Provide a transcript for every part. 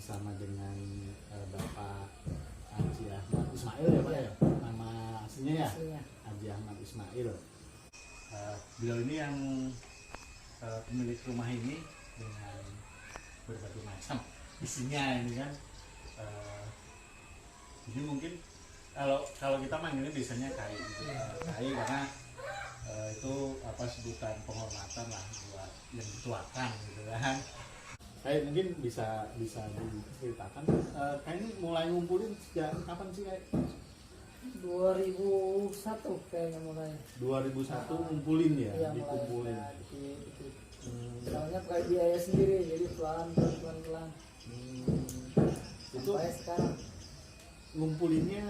bersama dengan Bapak Haji Ahmad Ismail ya Pak ya, nama aslinya ya Haji Ahmad Ismail. Beliau ini yang pemilik rumah ini dengan berbagai macam isinya ini kan. Jadi mungkin kalau kita manggilnya biasanya KAI gitu. KAI karena itu sebutan penghormatan lah buat yang dituakan gitu kan. Kayak mungkin bisa diceritakan kayak ini mulai ngumpulin sejak kapan sih kayak? 2001 kayaknya mulai. 2001 ngumpulin ya, Iya, dikumpulin. Soalnya pakai biaya sendiri, jadi pelan. Itu sampai sekarang. Ngumpulinnya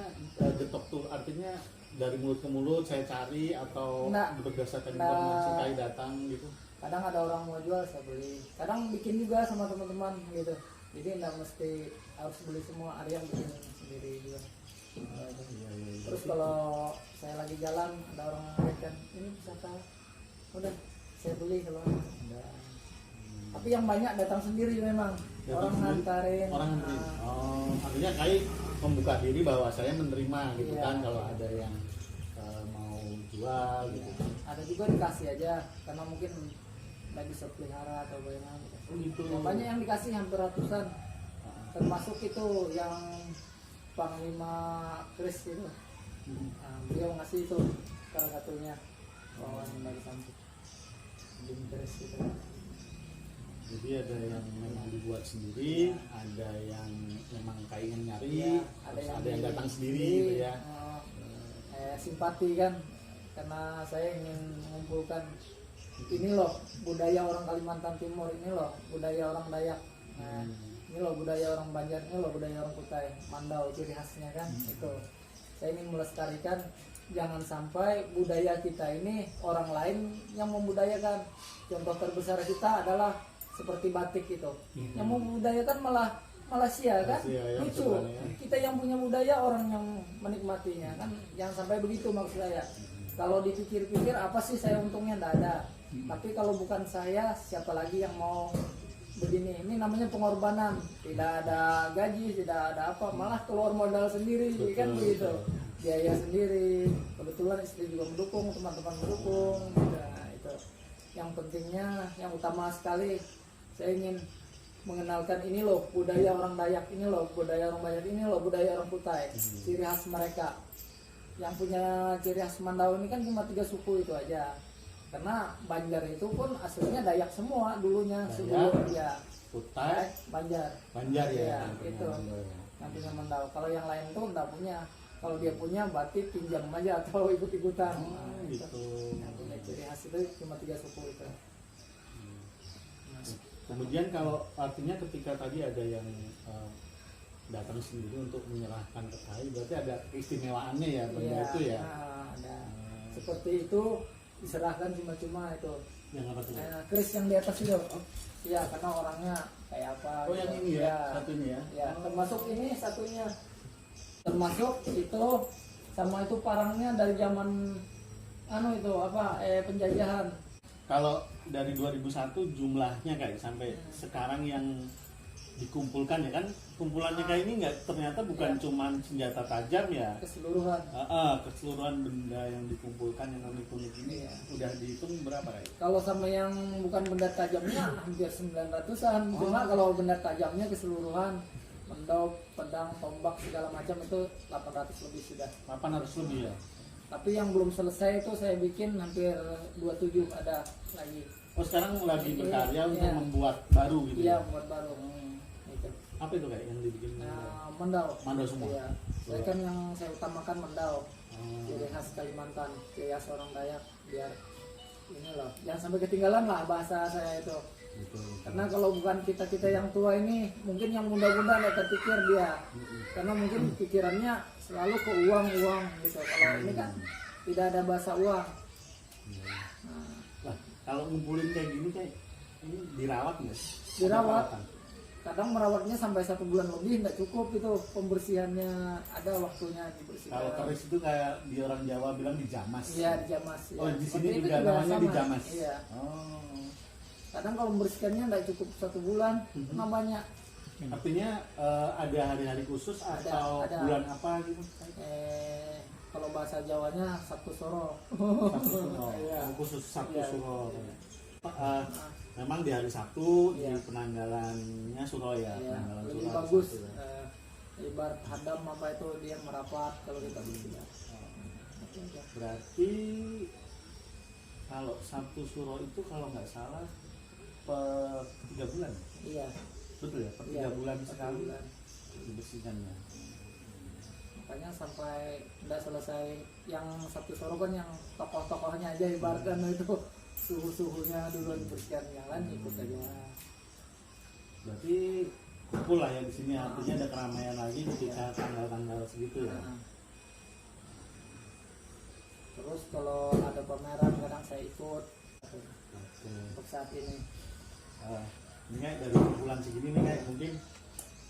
getok tuh artinya dari mulut ke mulut saya cari atau berdasarkan informasi kayak datang gitu. Kadang ada orang mau jual saya beli, kadang bikin juga sama teman-teman gitu, jadi nggak mesti harus beli semua, ada yang bikin sendiri juga. Terus kalau saya lagi jalan ada orang ngeliatkan ini bisa tahu, udah saya beli kalau enggak. Tapi yang banyak datang sendiri memang, orang ngantarin. Artinya kayak membuka diri bahwa saya menerima gitu iya, kan kalau ada yang mau jual gitu. Ada juga dikasih aja karena mungkin lagi pelihara atau bagaimana gitu. Banyak yang dikasih hampir ratusan, termasuk itu yang Panglima Kris itu. Beliau ngasih itu salah satunya bawaan dari samping Kris itu. Jadi ada yang memang dibuat sendiri, ada yang memang kayak nyari, ada yang datang sendiri gitu ya. Simpati kan, karena saya ingin mengumpulkan ini loh budaya orang Kalimantan Timur, ini loh budaya orang Dayak, ini loh budaya orang Banjar, ini loh budaya orang Kutai, Mandau ciri khasnya kan. Itu saya ingin melestarikan, jangan sampai budaya kita ini orang lain yang membudayakan. Contoh terbesar kita adalah seperti batik itu, yang membudayakan malah Malaysia kan, lucu. Kita yang punya budaya, orang yang menikmatinya kan, jangan sampai begitu maksud saya. Kalau dipikir-pikir apa sih saya untungnya, tidak ada. Tapi kalau bukan saya, siapa lagi yang mau begini? Ini namanya pengorbanan, tidak ada gaji, tidak ada apa, malah keluar modal sendiri. Kan begitu, biaya sendiri. Kebetulan istri juga mendukung, teman-teman mendukung. Nah, itu yang pentingnya, yang utama sekali. Saya ingin mengenalkan ini loh budaya orang Dayak, ini loh budaya orang Banjar, ini loh budaya orang Kutai, ciri khas mereka. Yang punya ciri khas Mandau ini kan cuma 3 suku itu aja. Karena Banjar itu pun aslinya Dayak semua dulunya, sebelum ya Kutai, Banjar ya, itu yang punya Mandau. Kalau yang lain tuh enggak punya. Kalau dia punya batik pinjam aja atau ikut-ikutan. Gitu. Yang punya ciri khas itu cuma 3 suku itu. Kemudian kalau artinya ketika tadi ada yang datang sendiri untuk menyerahkan ke KAI, berarti ada keistimewaannya ya benda itu ya. Ada. Seperti itu diserahkan cuma-cuma itu. Yang apa tuh? Kris yang di atas itu. Iya, karena orangnya kayak apa. Oh gitu. Yang ini ya, satunya ya. Ya, termasuk ini satunya. Termasuk itu sama itu parangnya dari zaman penjajahan. Kalau dari 2001 jumlahnya kayak sampai sekarang yang dikumpulkan ya kan, kumpulannya kayak ini nggak, ternyata bukan cuman senjata tajam ya, keseluruhan. Keseluruhan benda yang dikumpulkan yang unik-unik ini udah dihitung berapa kayak? Kalau sama yang bukan benda tajamnya hampir 900-an. Cuma kalau benda tajamnya keseluruhan, mendau, pedang, tombak segala macam itu 800 lebih sudah. 800 lebih ya. Tapi yang belum selesai itu saya bikin hampir 27 ada lagi. Oh sekarang lagi berkarya untuk membuat baru gitu? Iya, membuat baru. Itu. Apa itu kayak yang dibikin? Mendau. Mendau semua? Iya. Saya kan yang saya utamakan mendau. Ciri khas Kalimantan, ciri khas orang Dayak. Biar ini loh, jangan sampai ketinggalan lah bahasa saya itu. Betul. Karena kalau bukan kita yang tua ini, mungkin yang muda-muda nggak terpikir dia. Karena mungkin pikirannya selalu ke uang gitu. Kalau ini kan tidak ada bahasa uang. Nah, kalau ngumpulin kayak gini kayak ini dirawat nggak? Dirawat. Kadang merawatnya sampai 1 bulan lebih nggak cukup itu, pembersihannya ada waktunya dibersihkan. Kalau keris itu kayak di orang Jawa bilang dijamas. Iya, dijamas. Ya. Oh di sini juga namanya dijamas. Iya. Oh. Kadang kalau membersihkannya nggak cukup 1 bulan, karena banyak. Artinya ada hari-hari khusus atau ada. bulan apa gitu? Kalau bahasa Jawanya Sabtu Suro. Sabtu Suro. Iya. Khusus Sabtu Iya. Suro. Memang di hari Sabtu Iya. di penanggalannya Suro ya. Ya, Penanggalan lebih Suro hari bagus. Sabtu ya. Ibarat hadam apa itu dia merapat kalau kita bisa. Berarti kalau Sabtu Suro itu kalau nggak salah per 3 bulan, Iya. betul ya? Per 3 Iya, bulan per sekali bulan. dibersihkannya. Makanya sampai udah selesai yang Sabtu Suro kan yang tokoh-tokohnya aja ibaratkan itu suhu-suhunya dulu dibersihkan, yang lain ikut aja. Berarti kumpul lah ya di sini, artinya ada keramaian lagi ketika tanggal-tanggal segitu ya. Nah. Terus kalau ada pameran kadang saya ikut Oke. untuk saat ini. Ini kayak dari kumpulan segini nih kayak mungkin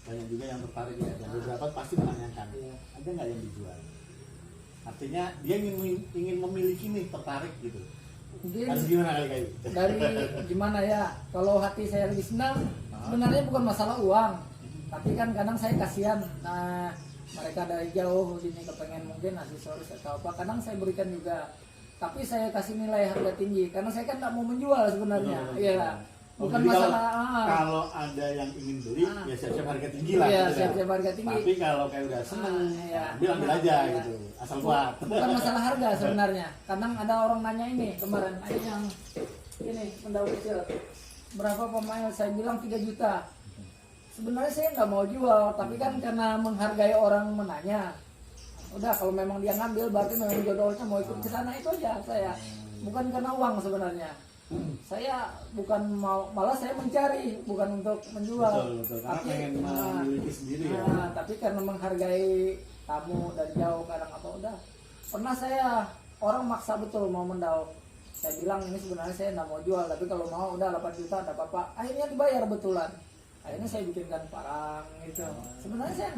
banyak juga yang tertarik ya. Dan beberapa pasti menanyakan, Iya. ada nggak yang dijual? Artinya dia ingin memiliki nih, tertarik gitu. Mungkin Harus gimana kali kayak gitu? dari gimana ya, kalau hati saya lagi senang sebenarnya bukan masalah uang, tapi kan kadang saya kasihan. Nah, mereka dari jauh sini kepengen mungkin aksesoris atau apa, kadang saya berikan juga, tapi saya kasih nilai harga tinggi karena saya kan tidak mau menjual sebenarnya. Iya, bukan jadi masalah kalau ada yang ingin beli ya siap-siap harga tinggi lah iya, gitu ya. siap-siap harga tinggi. Tapi kalau kayak udah seneng Iya. ambil aja Iya. gitu, asal buat. Bukan masalah harga sebenarnya. Kadang ada orang nanya ini kemarin, ada yang ini mendau kecil berapa pemain, saya bilang 3 juta. Sebenarnya saya nggak mau jual, tapi kan karena menghargai orang menanya, udah kalau memang dia ngambil berarti memang jodohnya mau ikut ke sana, itu aja saya. Bukan karena uang sebenarnya. Saya bukan mau, malah saya mencari, bukan untuk menjual. Betul. Karena pengen memiliki sendiri ya. Tapi karena menghargai tamu dari jauh kadang apa udah. Pernah saya orang maksa betul mau mendau. Saya bilang ini sebenarnya saya nggak mau jual, tapi kalau mau udah 8 juta ada apa-apa. Akhirnya dibayar betulan. Akhirnya saya bikinkan parang gitu. Sebenarnya saya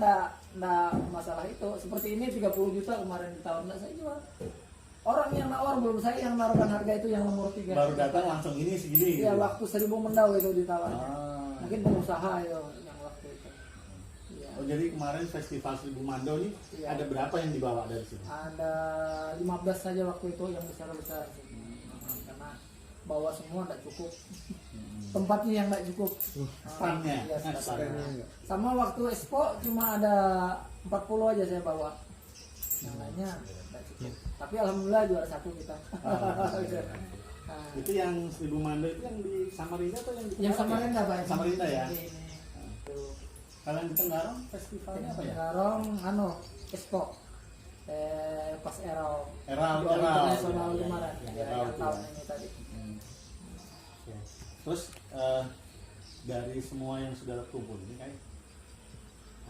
nggak masalah itu. Seperti ini 30 juta kemarin di tahun nggak saya jual. Orang yang nawar belum saya yang naruhkan harga itu yang nomor 3. Baru datang langsung ini segini. Iya, gitu. waktu 1000 mendau itu ditawar. Ah. Mungkin pengusaha ya yang waktu itu. Iya. Oh jadi kemarin festival 1000 Mando nih Iya. ada berapa yang dibawa dari sini? Ada 15 saja waktu itu yang besar-besar. Karena bawa semua tidak cukup. Tempatnya yang tidak cukup. Standnya. Iya, Standnya. sama waktu expo cuma ada 40 aja saya bawa. Yang lainnya tidak cukup. Tapi alhamdulillah juara 1 kita. Nah, Itu yang 1000 Mando itu yang di Samarinda atau yang di yang Tenggarong Samarinda Pak. Samarinda ya. Ini. Tuh. Kalau yang di Tenggarong festivalnya apa ya? Garong expo. Pas Erau. Erau, Juara Erau. internasional Iya, kemarin. iya, Ya, Erau yang itu tahun ya. ini tadi. Oke. Terus dari semua yang sudah terkumpul ini kayak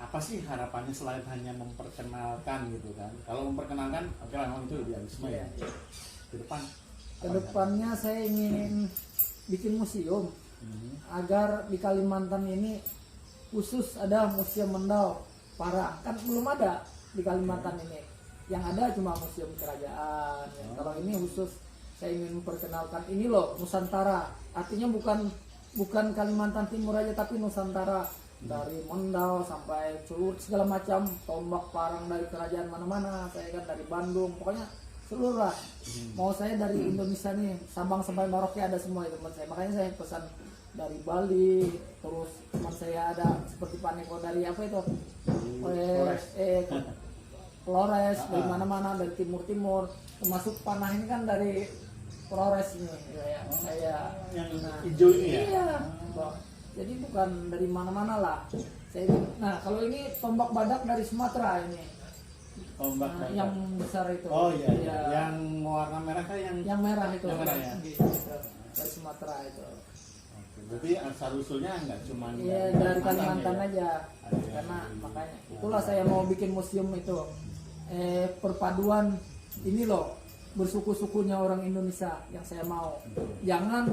apa sih harapannya selain hanya memperkenalkan gitu kan? Kalau memperkenalkan, oke lah memang itu idealisme ya. Ke depan. Kedepannya saya ingin bikin museum agar di Kalimantan ini khusus ada museum mendau parang, kan belum ada di Kalimantan ini. Yang ada cuma museum kerajaan. Kalau ini khusus saya ingin memperkenalkan ini loh Nusantara. Artinya bukan Kalimantan Timur aja tapi Nusantara, dari Mendau sampai seluruh segala macam tombak parang dari kerajaan mana-mana. Saya kan dari Bandung, pokoknya seluruh lah. Mau saya dari Indonesia nih, Sabang sampai Merauke ada semua itu teman saya. Makanya saya pesan dari Bali, terus teman saya ada seperti Pak Niko dari apa itu? Flores dari mana-mana, dari timur-timur, termasuk panah ini kan dari Flores ini ya, saya yang hijau ini ya? iya. Jadi bukan dari mana-mana lah. Nah kalau ini tombak badak dari Sumatera ini. Tombak badak. Yang besar itu. Oh iya, Ya, yang warna merah kan yang merah itu. Yang merah ya? Gitu. Dari Sumatera itu. Oke, berarti asal usulnya enggak cuma Iya dari Kalimantan ya? aja. Karena makanya itulah saya mau bikin museum itu. Perpaduan ini loh bersuku-sukunya orang Indonesia yang saya mau. Jangan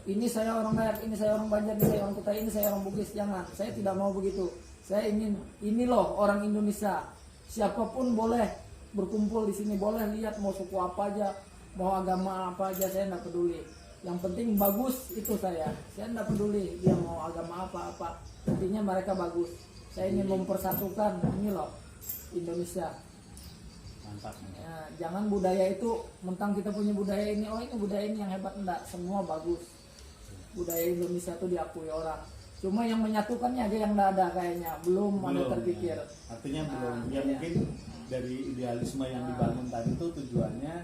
ini saya orang Dayak, ini saya orang Banjar, ini saya orang Kutai, ini saya orang Bugis. Jangan, saya tidak mau begitu. Saya ingin ini loh orang Indonesia. Siapapun boleh berkumpul di sini, boleh lihat mau suku apa aja, mau agama apa aja, saya nggak peduli. yang penting bagus itu saya enggak peduli dia mau agama apa intinya mereka bagus. Saya ingin mempersatukan ini loh Indonesia. Mantap. Ya, jangan budaya itu mentang kita punya budaya ini, oh ini budaya ini yang hebat, enggak, semua bagus. Budaya Indonesia itu diakui orang. Cuma yang menyatukannya aja yang enggak ada kayaknya, belum ada terpikir. Ya. Artinya belum. Ya iya. mungkin dari idealisme yang dibangun tadi itu tujuannya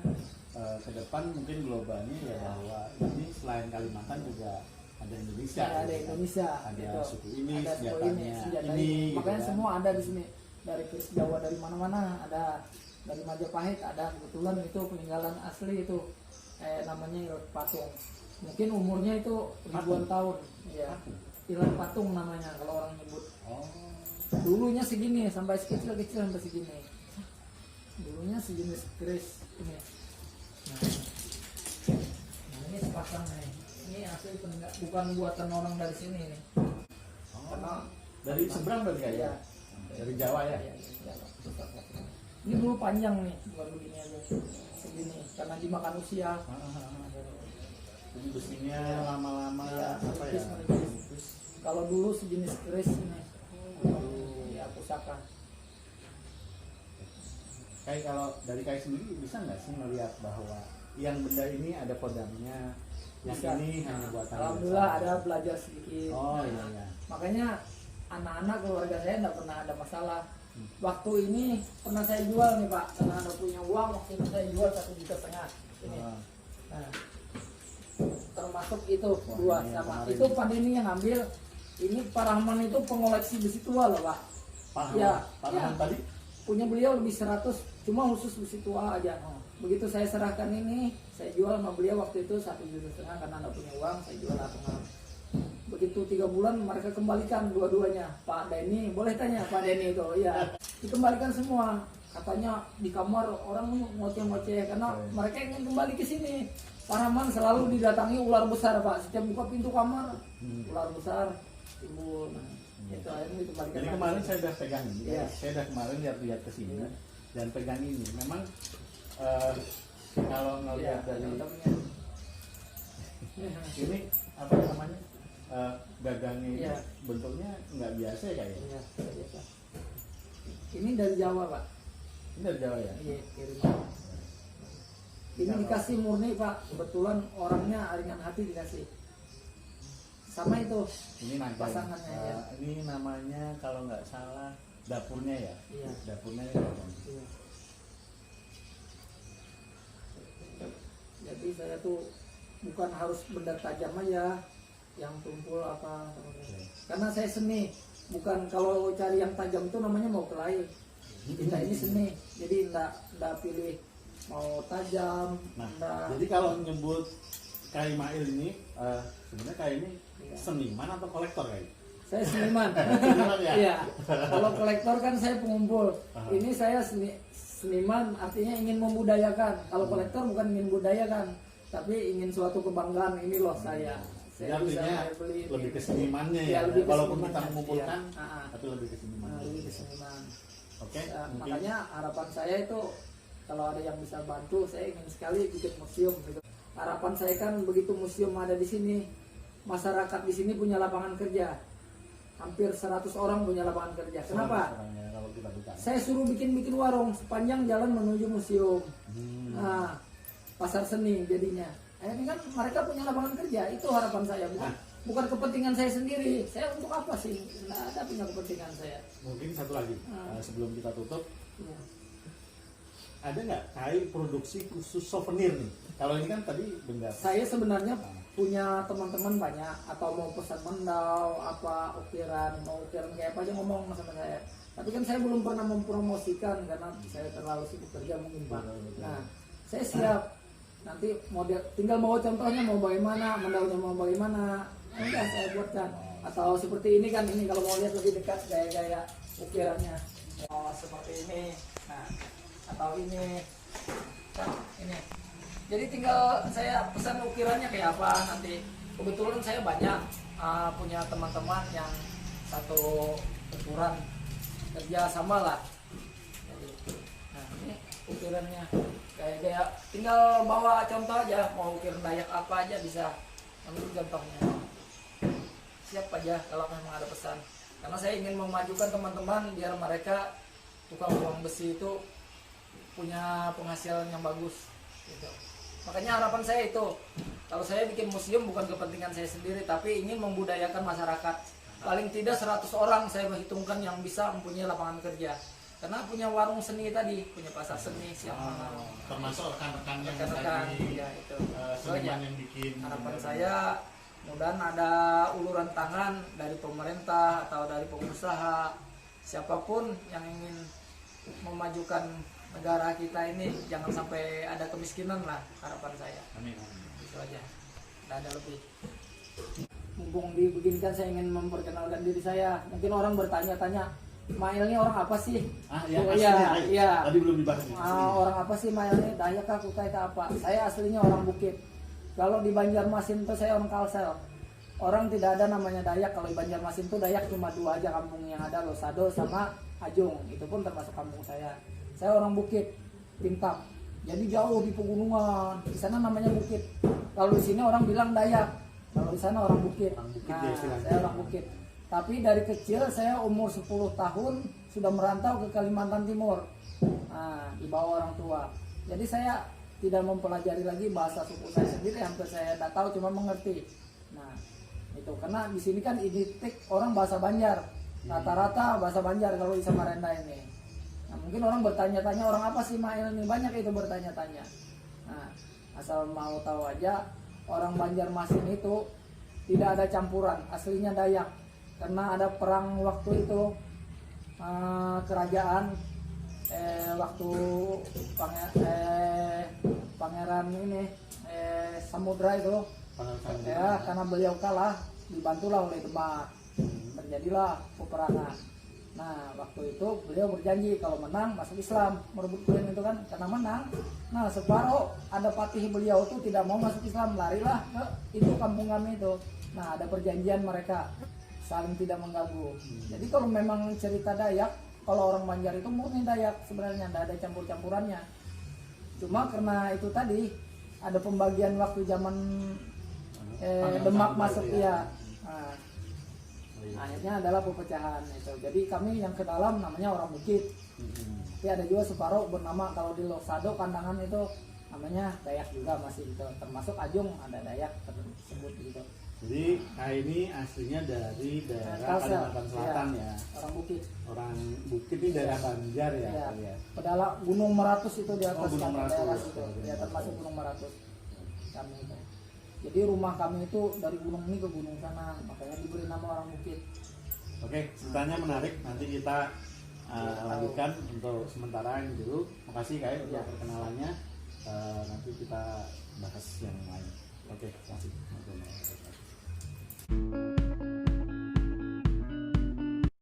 ke depan mungkin globalnya ya bahwa ini selain Kalimantan juga ada Indonesia. Ya, ada Indonesia. Ada gitu. suku ini, ada suku senjatanya ini. gitu Makanya kan. semua ada di sini. Dari Kris Jawa dari mana-mana ada, dari Majapahit ada, kebetulan itu peninggalan asli itu namanya Ilat Patung. Mungkin umurnya itu ribuan tahun. Ya. Ilat Patung namanya kalau orang nyebut. Oh. Dulunya segini sampai kecil-kecil sampai segini. Dulunya sejenis keris ini. Nah ini sepasang nih. Ini asli peninggal, bukan buatan orang dari sini nih. Oh. Karena Dari seberang berarti ya? Iya. Dari Jawa ya? Ini dulu panjang nih, bukan begini aja. Segini, karena dimakan usia. Jadi besinya lama-lama Iya, apa ya? menipis. Kalau dulu sejenis keris ini. Ya, pusaka. Kayak kalau dari Kai sendiri bisa nggak sih melihat bahwa yang benda ini ada kodamnya, yang Bisa. ini hanya buatan Alhamdulillah biasa? ada belajar sedikit. Oh iya iya. Makanya anak-anak keluarga saya tidak pernah ada masalah. Waktu ini pernah saya jual nih Pak, karena ada punya uang waktu itu saya jual 1,5 juta ini. Ah. Nah, termasuk itu Wah, dua ini yang sama kemarin. itu Pak Denny yang ngambil. Ini Pak Rahman itu pengoleksi besi tua loh Pak. Pak Ya, Pak ya. Rahman tadi? Punya beliau lebih 100, cuma khusus besi tua aja. Begitu saya serahkan ini, saya jual sama beliau waktu itu 1,5 juta karena nggak punya uang, saya jual setengah. Begitu 3 bulan mereka kembalikan dua-duanya. Pak Denny, boleh tanya Pak Denny itu, ya dikembalikan semua. Katanya di kamar orang ngoceh-ngoceh karena mereka ingin kembali ke sini. Pak Rahman selalu didatangi ular besar Pak. Setiap buka pintu kamar, ular besar timbul. Nah, itu akhirnya dikembalikan. Jadi lagi. kemarin saya udah pegang ini, Iya. saya udah kemarin lihat ke sini Iya. dan pegang ini. Memang kalau ngelihat Iya, dari teman-temannya. ini apa namanya gagangnya ini Iya. bentuknya nggak biasa ya kayaknya. Iya, biasa. Ini dari Jawa Pak. Ini dari Jawa ya? Iya, kirim. Ini dikasih murni Pak, kebetulan orangnya ringan hati dikasih. Sama itu. Ini naga. Pasangannya, ya. Ini namanya kalau nggak salah dapurnya ya. Iya. Dapurnya ya. Iya. Jadi saya tuh bukan harus benda tajam aja yang tumpul apa. Karena saya seni, bukan kalau cari yang tajam itu namanya mau kelahi. Kita ini seni, jadi enggak pilih mau tajam. Nah, enggak. jadi kalau nyebut Kai Mail ini sebenarnya Kai ini Iya. seniman atau kolektor Kai? Saya seniman. Seniman ya? Iya. Kalau kolektor kan saya pengumpul. Aha. Ini saya seniman artinya ingin membudayakan. Kalau kolektor bukan ingin budayakan, tapi ingin suatu kebanggaan. Ini loh saya. Jadi artinya beli lebih ke senimannya Iya, ya, lebih ke walaupun kita senimannya. mengumpulkan, Iya. Ah, ah. tapi lebih ke seniman. lebih ke seniman. Oke, Ya, mungkin makanya harapan saya itu kalau ada yang bisa bantu, saya ingin sekali bikin museum gitu. Harapan saya kan begitu museum ada di sini, masyarakat di sini punya lapangan kerja. Hampir 100 orang punya lapangan kerja. Kenapa? orangnya kalau kita buka. Saya suruh bikin warung sepanjang jalan menuju museum. Hmm. Nah, pasar seni jadinya. Ini kan mereka punya lapangan kerja. Itu harapan saya. Bukan kepentingan saya sendiri. Saya untuk apa sih? Nggak ada punya kepentingan saya. Mungkin satu lagi sebelum kita tutup, Ya. ada nggak Kai produksi khusus souvenir nih? Kalau ini kan tadi benda. Saya sebenarnya punya teman-teman banyak atau mau pesan mendau apa ukiran mau ukiran kayak apa aja ngomong sama saya, tapi kan saya belum pernah mempromosikan karena saya terlalu sibuk kerja mungkin Pak. Nah saya siap, nanti model tinggal mau contohnya mau bagaimana, mendaunya mau bagaimana, enggak saya buatkan. Atau seperti ini kan, ini kalau mau lihat lebih dekat gaya-gaya ukirannya, seperti ini, nah atau ini, nah, ini. Jadi tinggal saya pesan ukirannya kayak apa nanti. Kebetulan saya banyak punya teman-teman yang satu ukuran kerja sama lah. Jadi, nah ini ukirannya. kayak tinggal bawa contoh aja, mau ukir Dayak apa aja bisa, ambil contohnya, siap aja kalau memang ada pesan. Karena saya ingin memajukan teman-teman biar mereka tukang buang besi itu punya penghasilan yang bagus gitu. Makanya harapan saya itu, kalau saya bikin museum bukan kepentingan saya sendiri, tapi ingin membudayakan masyarakat. Paling tidak 100 orang saya menghitungkan yang bisa mempunyai lapangan kerja. Karena punya warung seni tadi, punya pasar seni siapa termasuk rekan-rekan yang rekan-rekan tadi ya itu. seniman yang bikin. Harapan saya mudah-mudahan ada uluran tangan dari pemerintah atau dari pengusaha, siapapun yang ingin memajukan negara kita ini, jangan sampai ada kemiskinan lah, harapan saya. Amin. Itu aja, tidak ada lebih. Mumpung dibeginikan, saya ingin memperkenalkan diri saya. Mungkin orang bertanya-tanya, Mail ini orang apa sih? Ya, Oh, aslinya, iya. Tadi belum dibahas. Orang apa sih Mail ini? Dayak kah, Kutai kah apa? Saya aslinya orang Bukit. Kalau di Banjarmasin itu saya orang Kalsel. Orang tidak ada namanya Dayak. Kalau di Banjarmasin itu Dayak cuma 2 aja kampung yang ada, Losado sama Ajung. Itu pun termasuk kampung saya. Saya orang Bukit, Tingkap. Jadi jauh di pegunungan. Di sana namanya Bukit. Kalau di sini orang bilang Dayak. Kalau di sana orang Bukit. Nah, saya orang Bukit. Tapi dari kecil saya umur 10 tahun sudah merantau ke Kalimantan Timur. Nah, di bawah orang tua. Jadi saya tidak mempelajari lagi bahasa suku saya sendiri, hampir saya tidak tahu, cuma mengerti. Nah, itu karena di sini kan identik orang bahasa Banjar. Rata-rata bahasa Banjar kalau di Samarinda ini. Nah, mungkin orang bertanya-tanya, orang apa sih Mail ini? Banyak itu bertanya-tanya. Nah, asal mau tahu aja, orang Banjarmasin itu tidak ada campuran, aslinya Dayak. Karena ada perang waktu itu, kerajaan waktu pangeran ini Samudra itu ya, karena beliau kalah, dibantulah oleh Demak, terjadilah peperangan. Nah, waktu itu beliau berjanji kalau menang masuk Islam, merebut kuil itu kan, karena menang. Nah, separuh ada patih beliau itu tidak mau masuk Islam, larilah ke itu kampung kami itu. Nah, ada perjanjian mereka saling tidak mengganggu. Jadi kalau memang cerita Dayak, kalau orang Banjar itu murni Dayak sebenarnya, tidak ada campur-campurannya. Cuma karena itu tadi ada pembagian waktu zaman Demak masuk ya. Nah, akhirnya adalah perpecahan itu. Jadi kami yang ke dalam namanya orang Bukit. Tapi ada juga separuh bernama, kalau di Losado kandangan itu namanya Dayak juga masih itu. Termasuk Ajung ada Dayak tersebut gitu. Jadi ini aslinya dari daerah Kalsel, Kalimantan Selatan ya. Orang Bukit. Orang Bukit ini daerah Banjar ya. Ya. Padahal Gunung Meratus itu di atas Gunung kami, Meratus. daerah situ. Ya, termasuk Gunung Meratus. Kami itu. Jadi rumah kami itu dari gunung ini ke gunung sana, makanya diberi nama orang Bukit. Oke, ceritanya menarik. Nanti kita lanjutkan untuk sementara ini dulu. Makasih Kak untuk perkenalannya. Nanti kita bahas yang lain. Oke, terima kasih.